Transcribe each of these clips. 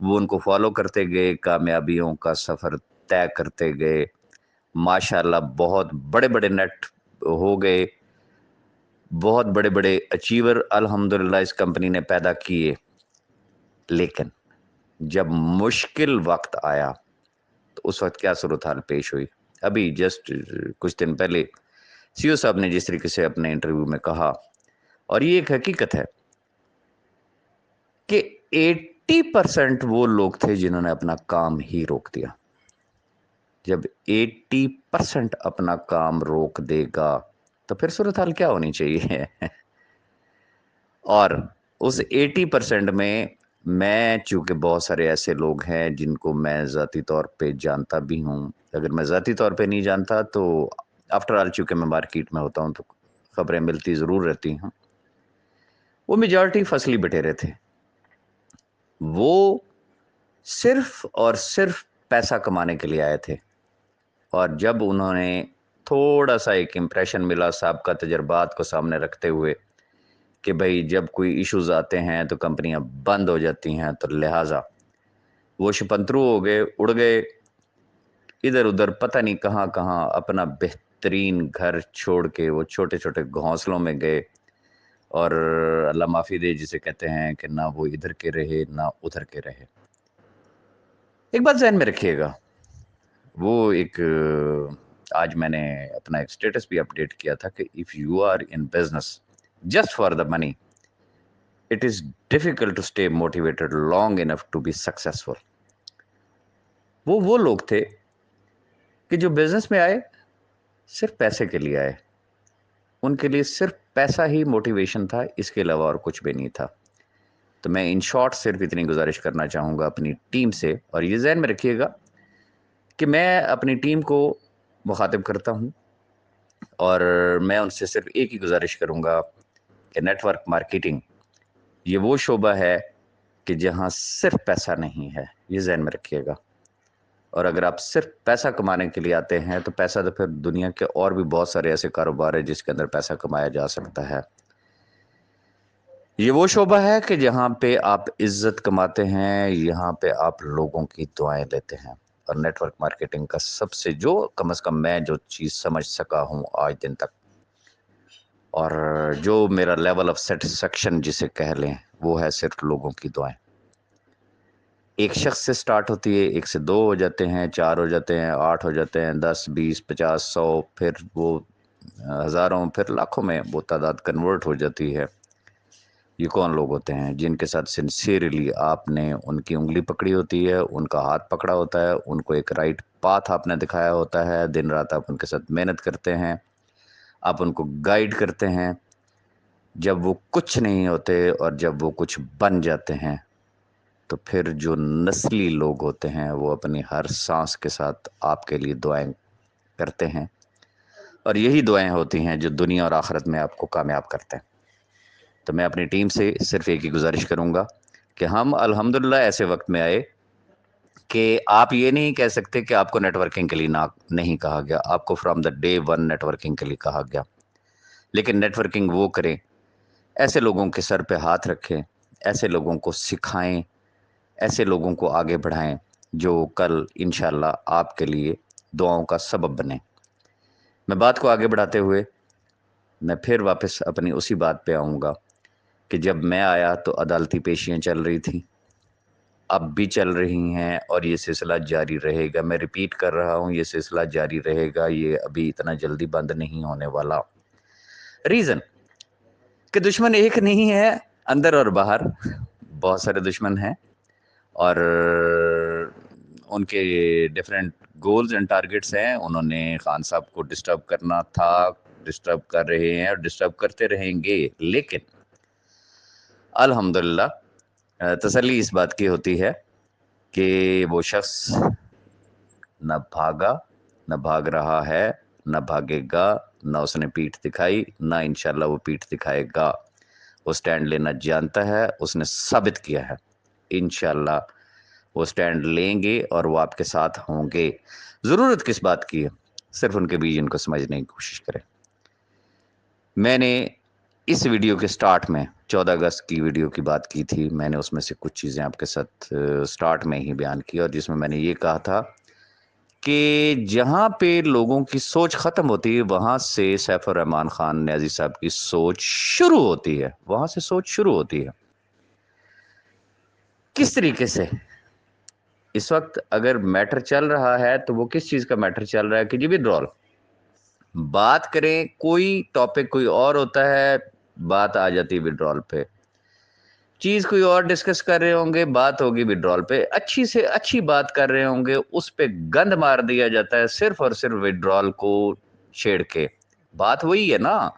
وہ ان کو فالو کرتے گئے، کامیابیوں کا سفر طے کرتے گئے، ماشاءاللہ بہت بڑے بڑے نیٹ ہو گئے، بہت بڑے بڑے اچیور الحمدللہ اس کمپنی نے پیدا کیے۔ لیکن جب مشکل وقت آیا تو اس وقت کیا صورتحال پیش ہوئی؟ ابھی جسٹ کچھ دن پہلے سی او صاحب نے جس طریقے سے اپنے انٹرویو میں کہا، اور یہ ایک حقیقت ہے کہ 80% وہ لوگ تھے جنہوں نے اپنا کام ہی روک دیا۔ جب 80% اپنا کام روک دے گا تو پھر صورتحال کیا ہونی چاہیے؟ اور اس 80% میں چونکہ بہت سارے ایسے لوگ ہیں جن کو میں ذاتی طور پہ جانتا بھی ہوں، اگر میں ذاتی طور پہ نہیں جانتا تو آفٹر آل چونکہ میں مارکیٹ میں ہوتا ہوں تو خبریں ملتی ضرور رہتی ہیں، وہ میجارٹی فصلی بٹیرے تھے، وہ صرف اور صرف پیسہ کمانے کے لیے آئے تھے، اور جب انہوں نے تھوڑا سا ایک امپریشن ملا سابقہ تجربات کو سامنے رکھتے ہوئے کہ بھئی جب کوئی ایشوز آتے ہیں تو کمپنیاں بند ہو جاتی ہیں، تو لہٰذا وہ شپنترو ہو گئے، اڑ گئے ادھر ادھر پتہ نہیں کہاں کہاں، اپنا بہترین گھر چھوڑ کے وہ چھوٹے چھوٹے گھونسلوں میں گئے، اور اللہ معافی دے جسے کہتے ہیں کہ نہ وہ ادھر کے رہے نہ ادھر کے رہے۔ ایک بات ذہن میں رکھیے گا، وہ ایک آج میں نے اپنا ایک سٹیٹس بھی اپڈیٹ کیا تھا کہ if you are in business just for the money, it is difficult to stay motivated long enough to be successful۔ وہ لوگ تھے کہ جو بزنس میں آئے صرف پیسے کے لیے آئے، ان کے لیے صرف پیسہ ہی موٹیویشن تھا، اس کے علاوہ اور کچھ بھی نہیں تھا۔ تو میں ان شارٹ صرف اتنی گزارش کرنا چاہوں گا اپنی ٹیم سے، اور یہ ذہن میں رکھیے گا کہ میں اپنی ٹیم کو مخاطب کرتا ہوں، اور میں ان سے صرف ایک ہی گزارش کروں گا کہ نیٹ ورک مارکیٹنگ یہ وہ شعبہ ہے کہ جہاں صرف پیسہ نہیں ہے، یہ ذہن میں رکھیے گا۔ اور اگر آپ صرف پیسہ کمانے کے لیے آتے ہیں تو پیسہ تو پھر دنیا کے اور بھی بہت سارے ایسے کاروبار ہیں جس کے اندر پیسہ کمایا جا سکتا ہے۔ یہ وہ شعبہ ہے کہ جہاں پہ آپ عزت کماتے ہیں، یہاں پہ آپ لوگوں کی دعائیں لیتے ہیں، اور نیٹ ورک مارکیٹنگ کا سب سے جو کم از کم میں جو چیز سمجھ سکا ہوں آج دن تک، اور جو میرا لیول آف سیٹسفیکشن جسے کہہ لیں، وہ ہے صرف لوگوں کی دعائیں۔ ایک شخص سے سٹارٹ ہوتی ہے، 1 سے 2 ہو جاتے ہیں، 4 ہو جاتے ہیں، 8 ہو جاتے ہیں، 10 20 50 100، پھر وہ ہزاروں پھر لاکھوں میں وہ تعداد کنورٹ ہو جاتی ہے۔ یہ کون لوگ ہوتے ہیں؟ جن کے ساتھ سنسیئرلی آپ نے ان کی انگلی پکڑی ہوتی ہے، ان کا ہاتھ پکڑا ہوتا ہے، ان کو ایک رائٹ پاتھ آپ نے دکھایا ہوتا ہے، دن رات آپ ان کے ساتھ محنت کرتے ہیں، آپ ان کو گائیڈ کرتے ہیں۔ جب وہ کچھ نہیں ہوتے اور جب وہ کچھ بن جاتے ہیں تو پھر جو نسلی لوگ ہوتے ہیں وہ اپنی ہر سانس کے ساتھ آپ کے لیے دعائیں کرتے ہیں، اور یہی دعائیں ہوتی ہیں جو دنیا اور آخرت میں آپ کو کامیاب کرتے ہیں۔ تو میں اپنی ٹیم سے صرف ایک ہی گزارش کروں گا کہ ہم الحمدللہ ایسے وقت میں آئے کہ آپ یہ نہیں کہہ سکتے کہ آپ کو نیٹ ورکنگ کے لیے نہیں کہا گیا، آپ کو from the day one networking کے لیے کہا گیا، لیکن نیٹ ورکنگ وہ کریں، ایسے لوگوں کے سر پہ ہاتھ رکھیں، ایسے لوگوں کو سکھائیں، ایسے لوگوں کو آگے بڑھائیں جو کل انشاءاللہ آپ کے لیے دعاؤں کا سبب بنے۔ میں بات کو آگے بڑھاتے ہوئے میں پھر واپس اپنی اسی بات پہ آؤں گا کہ جب میں آیا تو عدالتی پیشیاں چل رہی تھیں، اب بھی چل رہی ہیں، اور یہ سلسلہ جاری رہے گا۔ میں ریپیٹ کر رہا ہوں، یہ سلسلہ جاری رہے گا، یہ ابھی اتنا جلدی بند نہیں ہونے والا۔ ریزن کہ دشمن ایک نہیں ہے، اندر اور باہر بہت سارے دشمن ہیں، اور ان کے ڈیفرنٹ گولز اینڈ ٹارگٹس ہیں۔ انہوں نے خان صاحب کو ڈسٹرب کرنا تھا، ڈسٹرب کر رہے ہیں اور ڈسٹرب کرتے رہیں گے، لیکن الحمدللہ تسلی اس بات کی ہوتی ہے کہ وہ شخص نہ بھاگا، نہ بھاگ رہا ہے، نہ بھاگے گا، نہ اس نے پیٹھ دکھائی، نہ انشاءاللہ وہ پیٹھ دکھائے گا۔ وہ سٹینڈ لینا جانتا ہے، اس نے ثابت کیا ہے، انشاءاللہ وہ سٹینڈ لیں گے اور وہ آپ کے ساتھ ہوں گے۔ ضرورت کس بات کی ہے؟ صرف ان کے ویژن کو سمجھنے کی کوشش کریں۔ میں نے اس ویڈیو کے سٹارٹ میں 14 اگست کی ویڈیو کی بات کی تھی میں نے، اس میں سے کچھ چیزیں آپ کے ساتھ سٹارٹ میں ہی بیان کی، اور جس میں نے یہ کہا تھا کہ جہاں پہ لوگوں کی سوچ ختم ہوتی ہے وہاں سے سیف الرحمان خان نیازی صاحب کی سوچ شروع ہوتی ہے، وہاں سے سوچ شروع ہوتی ہے۔ کس طریقے سے؟ اس وقت اگر میٹر چل رہا ہے تو وہ کس چیز کا میٹر چل رہا ہے کہ جی وڈرال بات کریں، کوئی ٹاپک کوئی اور ہوتا ہے، بات آ جاتی ہے وڈرال پہ، چیز کوئی اور ڈسکس کر رہے ہوں گے، بات ہوگی وڈرال پہ، اچھی سے اچھی بات کر رہے ہوں گے، اس پہ گند مار دیا جاتا ہے صرف اور صرف وڈرال کو چھیڑ کے۔ بات وہی ہے نا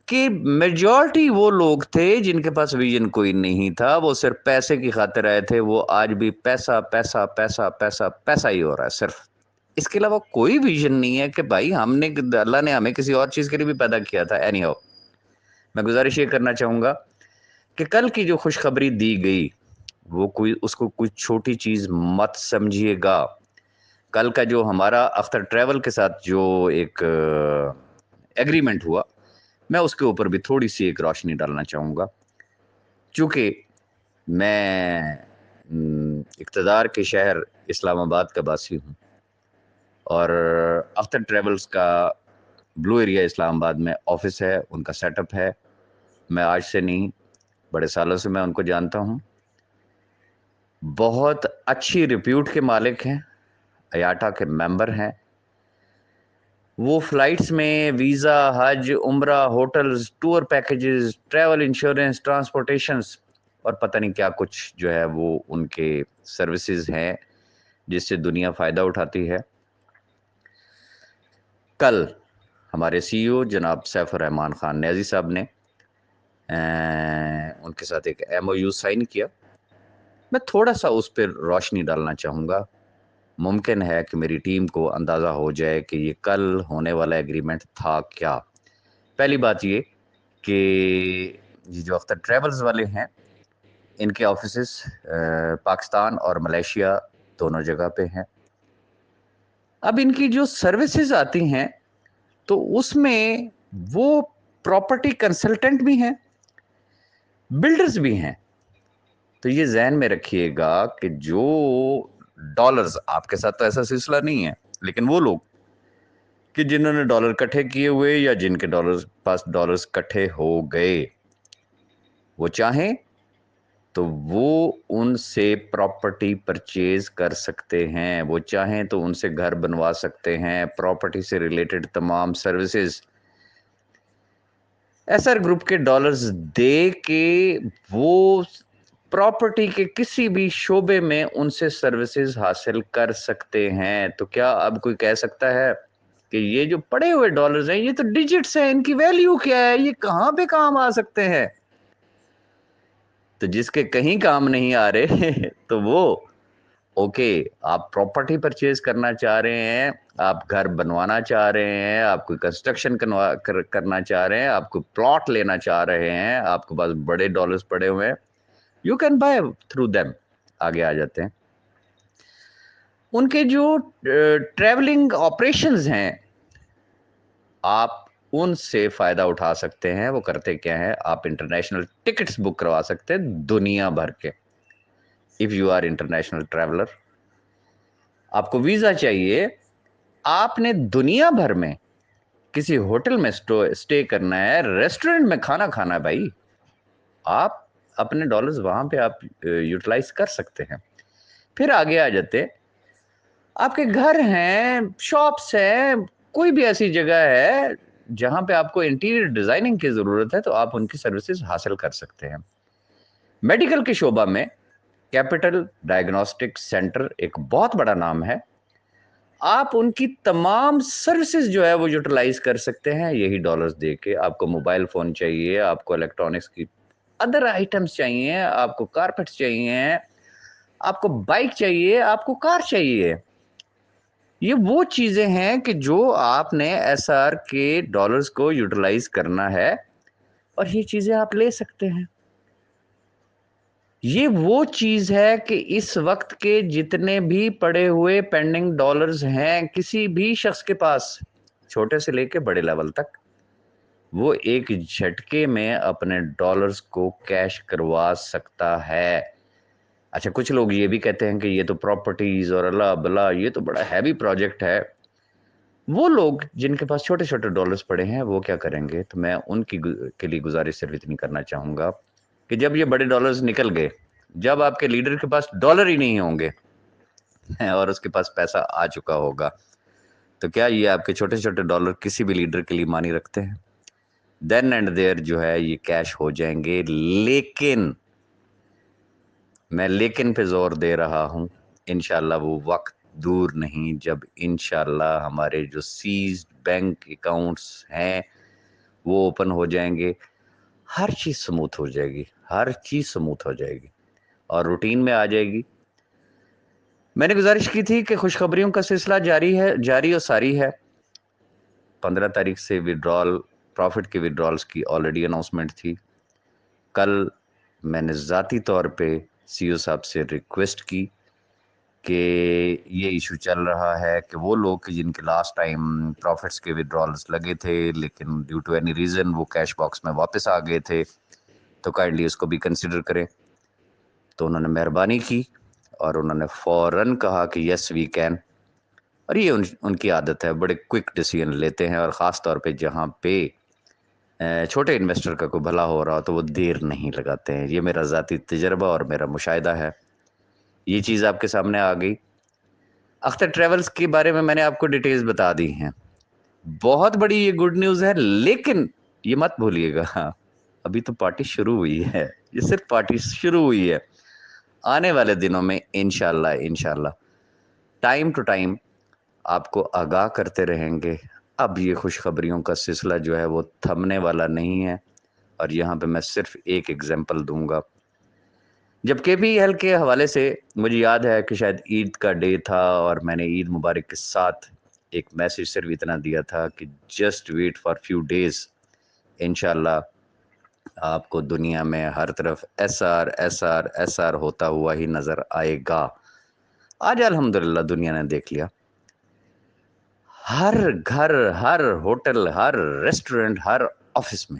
کہ میجورٹی وہ لوگ تھے جن کے پاس ویژن کوئی نہیں تھا، وہ صرف پیسے کی خاطر آئے تھے، وہ آج بھی پیسہ پیسہ پیسہ پیسہ پیسہ ہی ہو رہا ہے صرف، اس کے علاوہ کوئی ویژن نہیں ہے کہ بھائی ہم نے، اللہ نے ہمیں کسی اور چیز کے لیے بھی پیدا کیا تھا۔ اینی ہاؤ، میں گزارش یہ کرنا چاہوں گا کہ کل کی جو خوشخبری دی گئی وہ اس کو کوئی چھوٹی چیز مت سمجھیے گا۔ کل کا جو ہمارا اختر ٹریول کے ساتھ جو ایک ایگریمنٹ ہوا، میں اس کے اوپر بھی تھوڑی سی ایک روشنی ڈالنا چاہوں گا، چونکہ میں اقتدار کے شہر اسلام آباد کا باسی ہوں، اور اختر ٹریولز کا بلو ایریا اسلام آباد میں آفس ہے، ان کا سیٹ اپ ہے۔ میں آج سے نہیں، بڑے سالوں سے میں ان کو جانتا ہوں، بہت اچھی ریپیوٹ کے مالک ہیں، ایاٹا کے ممبر ہیں، وہ فلائٹس میں ویزا، حج، عمرہ، hotels, tour packages, travel insurance, transportations اور پتہ نہیں کیا کچھ جو ہے وہ ان کے سروسز ہیں جس سے دنیا فائدہ اٹھاتی ہے۔ کل ہمارے سی او جناب سیف الرحمان خان نیازی صاحب نے ان کے ساتھ ایک MOU سائن کیا۔ میں تھوڑا سا اس پہ روشنی ڈالنا چاہوں گا، ممکن ہے کہ میری ٹیم کو اندازہ ہو جائے کہ یہ کل ہونے والا ایگریمنٹ تھا کیا۔ پہلی بات یہ کہ یہ جو اختر ٹریولز والے ہیں، ان کے آفیسز پاکستان اور ملیشیا دونوں جگہ پہ ہیں۔ اب ان کی جو سروسز آتی ہیں تو اس میں وہ پراپرٹی کنسلٹنٹ بھی ہیں، بلڈرز بھی ہیں۔ تو یہ ذہن میں رکھیے گا کہ جو ڈالرز، آپ کے ساتھ تو ایسا سلسلہ نہیں ہے، لیکن وہ لوگ کہ جنہوں نے ڈالر کٹھے کیے ہوئے یا جن کے پاس ڈالرز کٹھے ہو گئے، وہ چاہیں تو وہ ان سے پراپرٹی پرچیز کر سکتے ہیں، وہ چاہیں تو ان سے گھر بنوا سکتے ہیں، پراپرٹی سے ریلیٹڈ تمام سروسز ایسر گروپ کے ڈالرز دے کے وہ پراپرٹی کے کسی بھی شعبے میں ان سے سروسز حاصل کر سکتے ہیں۔ تو کیا اب کوئی کہہ سکتا ہے کہ یہ جو پڑے ہوئے ڈالرز ہیں یہ تو ڈیجٹس ہیں، ان کی ویلیو کیا ہے، یہ کہاں پہ کام آ سکتے ہیں؟ تو جس کے کہیں کام نہیں آ رہے تو وہ اوکے، آپ پراپرٹی پرچیز کرنا چاہ رہے ہیں، آپ گھر بنوانا چاہ رہے ہیں، آپ کوئی کنسٹرکشن کرنا چاہ رہے ہیں، آپ کوئی پلاٹ لینا چاہ رہے ہیں، آپ کے پاس بڑے ڈالرز پڑے ہوئے ہیں، you can buy through them. آگے آ جاتے ہیں ان کے جو ٹریولنگ آپریشنز ہیں، آپ ان سے فائدہ اٹھا سکتے ہیں۔ وہ کرتے کیا ہیں؟ آپ انٹرنیشنل ٹکٹس بک کروا سکتے ہیں دنیا بھر کے۔ If you are international traveller, آپ کو ویزا چاہیے، آپ نے دنیا بھر میں کسی ہوٹل میں اسٹے کرنا ہے، ریسٹورنٹ میں کھانا کھانا ہے، بھائی آپ اپنے ڈالرز وہاں پہ آپ یوٹیلائز کر سکتے ہیں۔ پھر آگے آ جاتے، آپ کے گھر ہیں، شاپس ہیں، کوئی بھی ایسی جگہ ہے جہاں پہ آپ کو انٹیریئر ڈیزائننگ کی ضرورت ہے تو آپ ان کی سروسز حاصل کر سکتے ہیں۔ میڈیکل کے شعبہ میں کیپٹل ڈائگنوسٹک سینٹر ایک بہت بڑا نام ہے، آپ ان کی تمام سروسز جو ہے وہ یوٹیلائز کر سکتے ہیں یہی ڈالرز دے کے۔ آپ کو موبائل فون چاہیے، آپ کو الیکٹرانکس کی ادر آئٹمس چاہیے، آپ کو کارپیٹس چاہیے، آپ کو بائک چاہیے، آپ کو کار چاہیے، یہ وہ چیزیں ہیں کہ جو آپ نے SR کے ڈالرز کو یوٹیلائز کرنا ہے اور یہ چیزیں آپ لے سکتے ہیں۔ یہ وہ چیز ہے کہ اس وقت کے جتنے بھی پڑے ہوئے پینڈنگ ڈالرز ہیں کسی بھی شخص کے پاس، چھوٹے سے لے کے بڑے لیول تک، وہ ایک جھٹکے میں اپنے ڈالرز کو کیش کروا سکتا ہے۔ اچھا، کچھ لوگ یہ بھی کہتے ہیں کہ یہ تو پراپرٹیز اور اللہ بلا، یہ تو بڑا ہیوی پروجیکٹ ہے۔ وہ لوگ جن کے پاس چھوٹے چھوٹے ڈالرز پڑے ہیں وہ کیا کریں گے؟ تو میں ان کے لیے گزارش صرف اتنی کرنا چاہوں گا کہ جب یہ بڑے ڈالرز نکل گئے، جب آپ کے لیڈر کے پاس ڈالر ہی نہیں ہوں گے اور اس کے پاس پیسہ آ چکا ہوگا، تو کیا یہ آپ کے چھوٹے چھوٹے ڈالر کسی بھی لیڈر کے لیے معنی رکھتے ہیں؟ دین اینڈ دیر جو ہے یہ کیش ہو جائیں گے، لیکن میں لیکن پہ زور دے رہا ہوں، انشاءاللہ وہ وقت دور نہیں جب انشاءاللہ ہمارے جو سیزڈ بینک اکاؤنٹس ہیں وہ اوپن ہو جائیں گے، ہر چیز سموتھ ہو جائے گی، ہر چیز سموتھ ہو جائے گی اور روٹین میں آ جائے گی۔ میں نے گزارش کی تھی کہ خوشخبریوں کا سلسلہ جاری اور ساری ہے۔ 15 تاریخ سے وڈرال، پروفٹ کے وڈرالز کی آلریڈی اناؤنسمنٹ تھی۔ کل میں نے ذاتی طور پہ سی او صاحب سے ریکویسٹ کی کہ یہ ایشو چل رہا ہے کہ وہ لوگ جن کے لاسٹ ٹائم پروفٹس کے وڈرالز لگے تھے لیکن ڈیو ٹو اینی ریزن وہ کیش باکس میں واپس آ گئے تھے، تو کائنڈلی اس کو بھی کنسیڈر کریں۔ تو انہوں نے مہربانی کی اور انہوں نے فوراً کہا کہ یس وی کین، اور یہ ان کی عادت ہے، بڑے کوئک ڈیسیژن لیتے ہیں، اور خاص طور پہ جہاں پہ چھوٹے انویسٹر کا کوئی بھلا ہو رہا تو وہ دیر نہیں لگاتے ہیں۔ یہ میرا ذاتی تجربہ اور میرا مشاہدہ ہے۔ یہ چیز آپ کے سامنے آ گئی۔ اختر ٹریولز کے بارے میں نے آپ کو ڈیٹیلز بتا دی ہیں، بہت بڑی یہ گڈ نیوز ہے، لیکن یہ مت بھولیے گا ابھی تو پارٹی شروع ہوئی ہے، یہ صرف پارٹی شروع ہوئی ہے۔ آنے والے دنوں میں انشاءاللہ ٹائم ٹو ٹائم آپ کو آگاہ کرتے رہیں گے۔ اب یہ خوشخبریوں کا سلسلہ جو ہے وہ تھمنے والا نہیں ہے، اور یہاں پہ میں صرف ایک ایگزامپل دوں گا۔ جب کے پی ایل کے حوالے سے مجھے یاد ہے کہ شاید عید کا ڈے تھا اور میں نے عید مبارک کے ساتھ ایک میسیج صرف اتنا دیا تھا کہ just wait for few days, انشاءاللہ آپ کو دنیا میں ہر طرف ایس آر ہوتا ہوا ہی نظر آئے گا۔ آج الحمدللہ دنیا نے دیکھ لیا، ہر گھر، ہر ہوٹل، ہر ریسٹورنٹ، ہر آفس میں،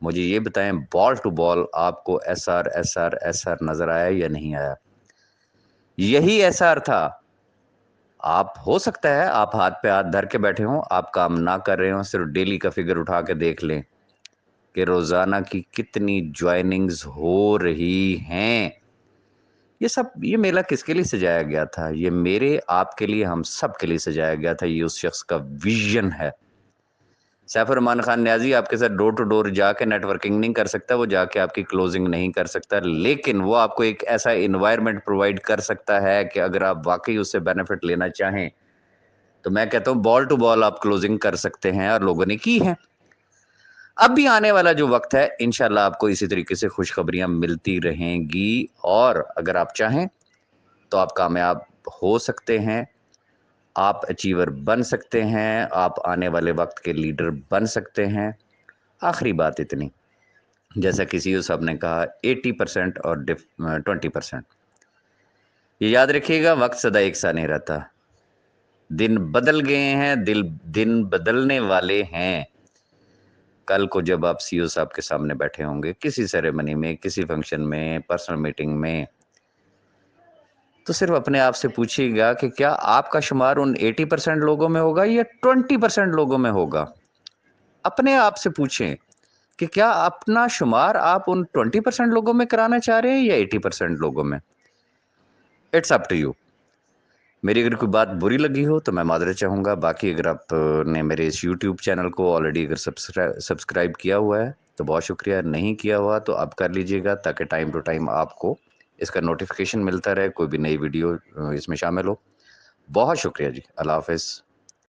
مجھے یہ بتائیں بال ٹو بال آپ کو ایس آر نظر آیا یا نہیں آیا؟ یہی ایس آر تھا۔ آپ ہو سکتا ہے آپ ہاتھ پہ ہاتھ دھر کے بیٹھے ہوں، آپ کام نہ کر رہے ہوں، صرف ڈیلی کا فگر اٹھا کے دیکھ لیں کہ روزانہ کی کتنی جوائننگز ہو رہی ہیں۔ یہ میلہ کس کے لیے سجایا گیا تھا؟ یہ میرے، آپ کے لیے، ہم سب کے لیے سجایا گیا تھا۔ یہ اس شخص کا ویژن ہے۔ سیف الرحمان خان نیازی آپ کے ساتھ ڈور ٹو ڈور جا کے نیٹ ورکنگ نہیں کر سکتا، وہ جا کے آپ کی کلوزنگ نہیں کر سکتا، لیکن وہ آپ کو ایک ایسا انوائرمنٹ پرووائڈ کر سکتا ہے کہ اگر آپ واقعی اس سے بینیفٹ لینا چاہیں تو میں کہتا ہوں بال ٹو بال آپ کلوزنگ کر سکتے ہیں، اور لوگوں نے کی ہے۔ اب بھی آنے والا جو وقت ہے انشاءاللہ آپ کو اسی طریقے سے خوشخبریاں ملتی رہیں گی، اور اگر آپ چاہیں تو آپ کامیاب ہو سکتے ہیں، آپ اچیور بن سکتے ہیں، آپ آنے والے وقت کے لیڈر بن سکتے ہیں۔ آخری بات اتنی، جیسا کسی صاحب نے کہا 80% اور 20%، یہ یاد رکھیے گا، وقت سدا ایک سا نہیں رہتا، دن بدل گئے ہیں، دن بدلنے والے ہیں۔ کل کو جب آپ سی او صاحب کے سامنے بیٹھے ہوں گے، کسی سیریمنی میں، کسی فنکشن میں، پرسنل میٹنگ میں، تو صرف اپنے آپ سے پوچھیے گا کہ کیا آپ کا شمار ان 80% لوگوں میں ہوگا یا 20% لوگوں میں ہوگا؟ اپنے آپ سے پوچھیں کہ کیا اپنا شمار آپ ان 20% لوگوں میں کرانا چاہ رہے ہیں یا 80% لوگوں میں؟ It's up to you. میری اگر کوئی بات بری لگی ہو تو میں معذرت چاہوں گا، باقی اگر آپ نے میرے اس یوٹیوب چینل کو آلریڈی اگر سبسکرائب کیا ہوا ہے تو بہت شکریہ، نہیں کیا ہوا تو آپ کر لیجئے گا تاکہ ٹائم ٹو ٹائم آپ کو اس کا نوٹیفیکیشن ملتا رہے، کوئی بھی نئی ویڈیو اس میں شامل ہو۔ بہت شکریہ جی، اللہ حافظ۔